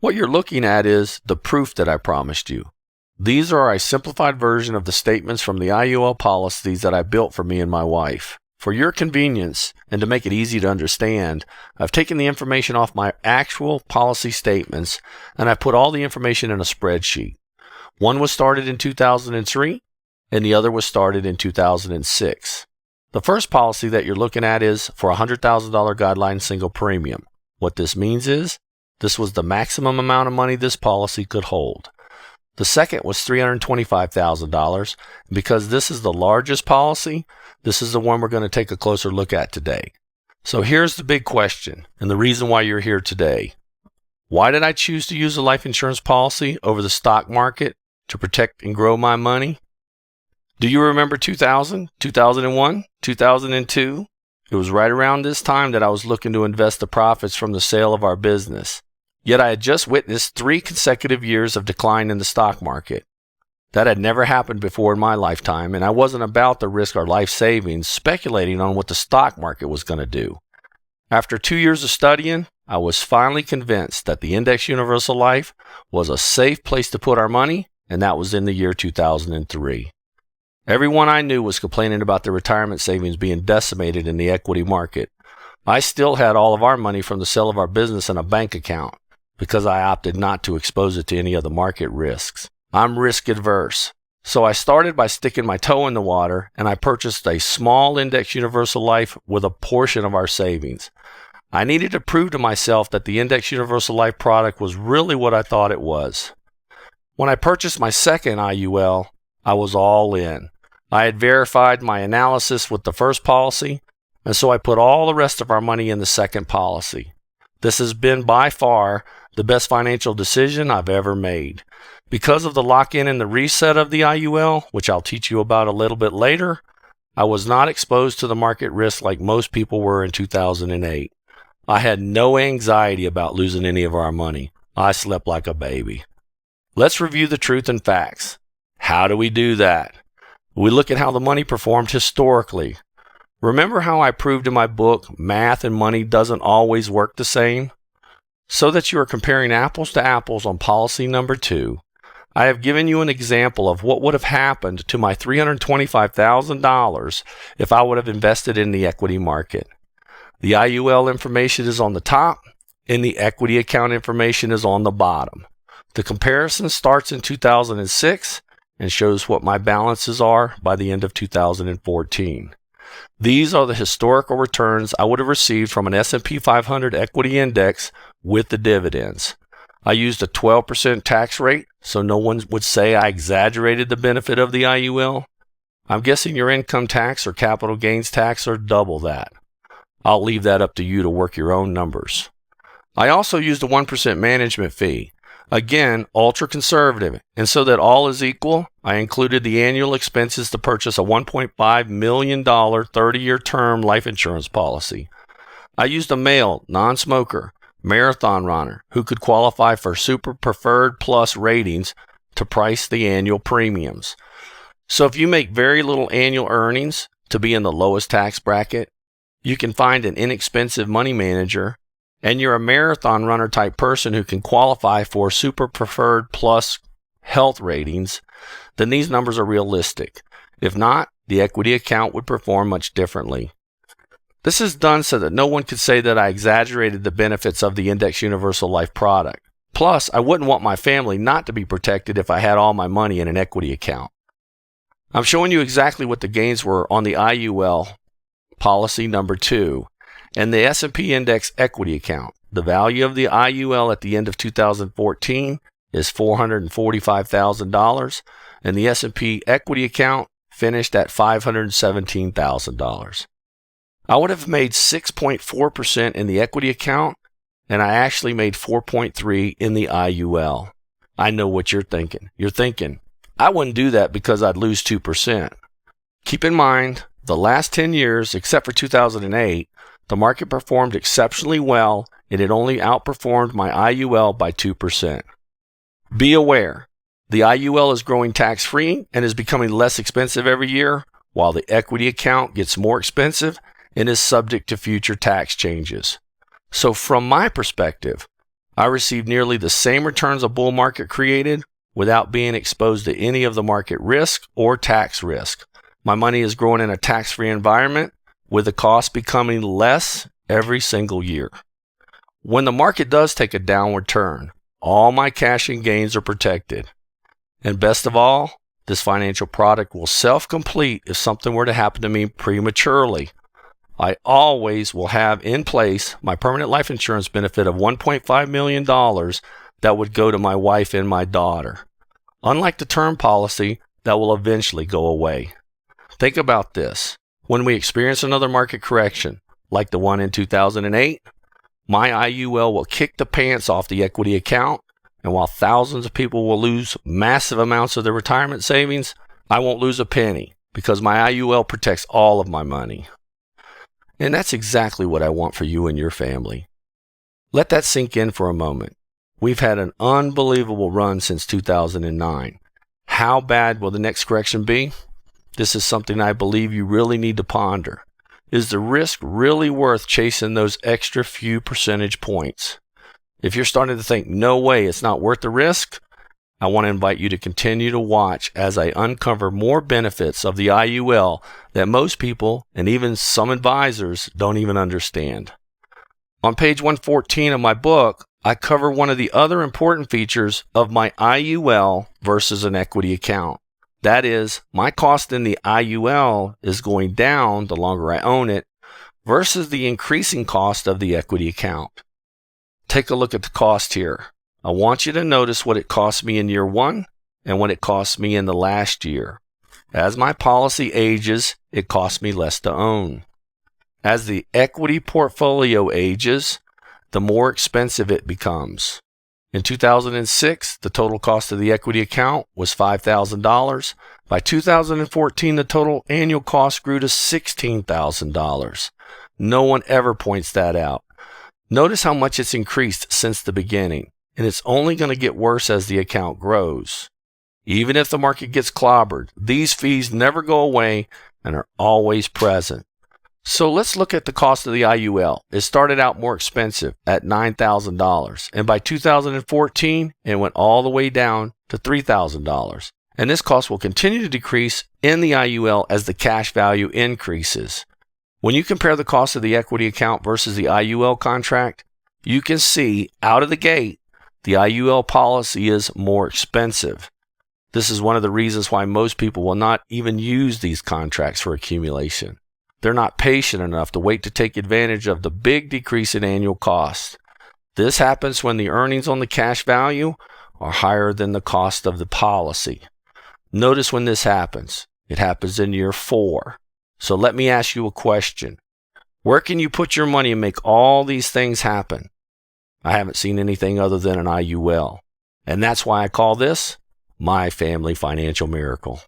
What you're looking at is the proof that I promised you. These are a simplified version of the statements from the IUL policies that I built for me and my wife. For your convenience and to make it easy to understand, I've taken the information off my actual policy statements and I put all the information in a spreadsheet. One was started in 2003 and the other was started in 2006. The first policy that you're looking at is for a $100,000 guideline single premium. What this means is this was the maximum amount of money this policy could hold. The second was $325,000. Because this is the largest policy, this is the one we're going to take a closer look at today. So here's the big question and the reason why you're here today. Why did I choose to use a life insurance policy over the stock market to protect and grow my money? Do you remember 2000, 2001, 2002? It was right around this time that I was looking to invest the profits from the sale of our business. Yet I had just witnessed 3 consecutive years of decline in the stock market. That had never happened before in my lifetime, and I wasn't about to risk our life savings speculating on what the stock market was going to do. After 2 years of studying, I was finally convinced that the Index Universal Life was a safe place to put our money, and that was in the year 2003. Everyone I knew was complaining about their retirement savings being decimated in the equity market. I still had all of our money from the sale of our business in a bank account because I opted not to expose it to any of the market risks. I'm risk adverse. So I started by sticking my toe in the water and I purchased a small Index Universal Life with a portion of our savings. I needed to prove to myself that the Index Universal Life product was really what I thought it was. When I purchased my second IUL, I was all in. I had verified my analysis with the first policy, and so I put all the rest of our money in the second policy. This has been by far the best financial decision I've ever made. Because of the lock-in and the reset of the IUL, which I'll teach you about a little bit later, I was not exposed to the market risk like most people were in 2008. I had no anxiety about losing any of our money. I slept like a baby. Let's review the truth and facts. How do we do that? We look at how the money performed historically. Remember how I proved in my book, math and money doesn't always work the same? So that you are comparing apples to apples on policy number 2, I have given you an example of what would have happened to my $325,000 if I would have invested in the equity market. The IUL information is on the top, and the equity account information is on the bottom. The comparison starts in 2006 and shows what my balances are by the end of 2014. These are the historical returns I would have received from an S&P 500 equity index with the dividends. I used a 12% tax rate, so no one would say I exaggerated the benefit of the IUL. I'm guessing your income tax or capital gains tax are double that. I'll leave that up to you to work your own numbers. I also used a 1% management fee. Again, ultra conservative, and so that all is equal, I included the annual expenses to purchase a $1.5 million 30-year term life insurance policy. I used a male, non-smoker, marathon runner who could qualify for Super Preferred Plus ratings to price the annual premiums. So if you make very little annual earnings to be in the lowest tax bracket, you can find an inexpensive money manager, and you're a marathon runner type person who can qualify for Super Preferred Plus health ratings, then these numbers are realistic. If not, the equity account would perform much differently. This is done so that no one could say that I exaggerated the benefits of the Index Universal Life product. Plus, I wouldn't want my family not to be protected if I had all my money in an equity account. I'm showing you exactly what the gains were on the IUL policy number 2 and the S&P Index equity account. The value of the IUL at the end of 2014 is $445,000, and the S&P equity account finished at $517,000. I would have made 6.4% in the equity account, and I actually made 4.3% in the IUL. I know what you're thinking. You're thinking, I wouldn't do that because I'd lose 2%. Keep in mind, the last 10 years, except for 2008, the market performed exceptionally well, and it only outperformed my IUL by 2%. Be aware, the IUL is growing tax-free and is becoming less expensive every year, while the equity account gets more expensive and is subject to future tax changes. So from my perspective, I received nearly the same returns a bull market created without being exposed to any of the market risk or tax risk. My money is growing in a tax-free environment with the cost becoming less every single year. When the market does take a downward turn, all my cash and gains are protected. And best of all, this financial product will self-complete if something were to happen to me prematurely. I always will have in place my permanent life insurance benefit of $1.5 million that would go to my wife and my daughter, unlike the term policy that will eventually go away. Think about this. When we experience another market correction, like the one in 2008, my IUL will kick the pants off the equity account, and while thousands of people will lose massive amounts of their retirement savings, I won't lose a penny because my IUL protects all of my money. And that's exactly what I want for you and your family. Let that sink in for a moment. We've had an unbelievable run since 2009. How bad will the next correction be? This is something I believe you really need to ponder. Is the risk really worth chasing those extra few percentage points? If you're starting to think, no way, it's not worth the risk, I want to invite you to continue to watch as I uncover more benefits of the IUL that most people and even some advisors don't even understand. On page 114 of my book, I cover one of the other important features of my IUL versus an equity account. That is, my cost in the IUL is going down the longer I own it versus the increasing cost of the equity account. Take a look at the cost here. I want you to notice what it cost me in year one and what it cost me in the last year. As my policy ages, it costs me less to own. As the equity portfolio ages, the more expensive it becomes. In 2006, the total cost of the equity account was $5,000. By 2014, the total annual cost grew to $16,000. No one ever points that out. Notice how much it's increased since the beginning, and it's only going to get worse as the account grows. Even if the market gets clobbered, these fees never go away and are always present. So let's look at the cost of the IUL. It started out more expensive at $9,000, and by 2014, it went all the way down to $3,000. And this cost will continue to decrease in the IUL as the cash value increases. When you compare the cost of the equity account versus the IUL contract, you can see out of the gate, the IUL policy is more expensive. This is one of the reasons why most people will not even use these contracts for accumulation. They're not patient enough to wait to take advantage of the big decrease in annual cost. This happens when the earnings on the cash value are higher than the cost of the policy. Notice when this happens. It happens in year 4. So let me ask you a question. Where can you put your money and make all these things happen? I haven't seen anything other than an IUL. And that's why I call this my family financial miracle.